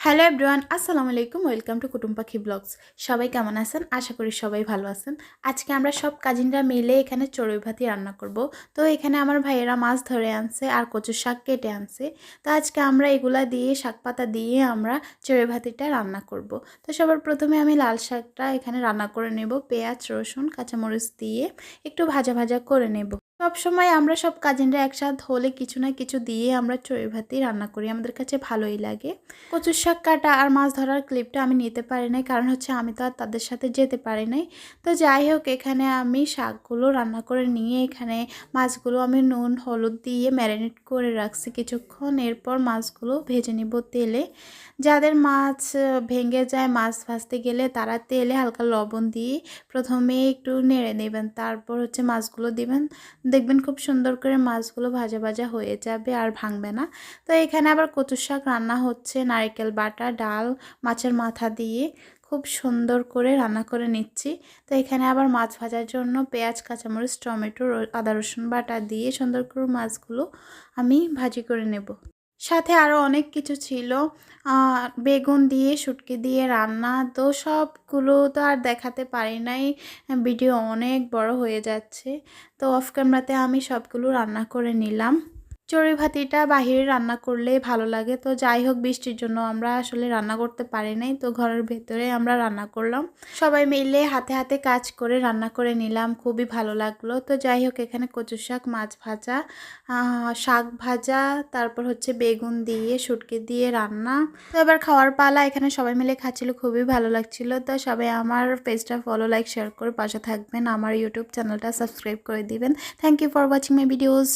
Hello everyone, আসসালামু আলাইকুম। Welcome to কুটুম পাখি ব্লগস। সবাই কেমন আছেন? আশা করি সবাই ভালো আছেন। আজকে আমরা সব কাজিনরা মিলে এখানে চড়ুই ভাতি রান্না করব। তো এখানে আমার ভাইয়েরা মাছ ধরে আনছে আর কচুর শাক কেটে আনছে। তো আজকে আমরা এগুলা দিয়ে শাক পাতা দিয়ে আমরা চড়ুই ভাতিটা রান্না করব। তো সবার প্রথমে আমি লাল শাকটা এখানে রান্না করে নেব, পেঁয়াজ রসুন কাঁচামরিচ দিয়ে একটু ভাজা ভাজা করে নেব। সব সময় আমরা সব কাজিনরা একসাথে হলে কিছু না কিছু দিয়ে আমরা চড়ুই ভাতি রান্না করি, আমাদের কাছে ভালোই লাগে। কচুর শাক কাটা আর মাছ ধরার ক্লিপটা আমি নিতে পারি নাই, কারণ হচ্ছে আমি তো আর তাদের সাথে যেতে পারি নাই। তো যাই হোক, এখানে আমি শাকগুলো রান্না করে নিয়ে এখানে মাছগুলো আমি নুন হলুদ দিয়ে ম্যারিনেট করে রাখছি কিছুক্ষণ। এরপর মাছগুলো ভেজে নিব তেলে। যাদের মাছ ভেঙে যায় মাছ ভাজতে গেলে, তারা তেলে হালকা লবণ দিয়ে প্রথমে একটু নেড়ে নেবেন, তারপর হচ্ছে মাছগুলো দিবেন। দেখবেন খুব সুন্দর করে মাছগুলো ভাজা ভাজা হয়ে যাবে আর ভাঙবে না। তো এখানে আবার কচুর শাক রান্না হচ্ছে, নারকেল বাটা ডাল মাছের মাথা দিয়ে খুব সুন্দর করে রান্না করে নিচ্ছি। তো এখানে আবার মাছ ভাজার জন্য পেঁয়াজ কাঁচামরিচ টমেটো আদা রসুন বাটা দিয়ে সুন্দর করে মাছগুলো আমি ভাজি করে নেব। সাথে আরও অনেক কিছু ছিল, বেগুন দিয়ে শুটকি দিয়ে রান্না। তো সবগুলো তো আর দেখাতে পারি নাই, ভিডিও অনেক বড় হয়ে যাচ্ছে। তো অফ ক্যামেরাতে আমি সবগুলো রান্না করে নিলাম। চড়ুই ভাতিটা বাহিরে রান্না করলে ভালো লাগে। তো যাই হোক, বৃষ্টির জন্য আমরা আসলে রান্না করতে পারি নাই, তো ঘরের ভেতরে আমরা রান্না করলাম। সবাই মিলে হাতে হাতে কাজ করে রান্না করে নিলাম, খুবই ভালো লাগলো। তো যাই হোক, এখানে কচু শাক মাছ ভাজা শাক ভাজা, তারপর হচ্ছে বেগুন দিয়ে শুটকি দিয়ে রান্না। তো এবার খাওয়ার পালা, এখানে সবাই মিলে খাচ্ছিল, খুবই ভালো লাগছিল। তো সবাই আমার পেজটা ফলো লাইক শেয়ার করে পাশে থাকবেন, আমার ইউটিউব চ্যানেলটা সাবস্ক্রাইব করে দিবেন। Thank you for watching my videos.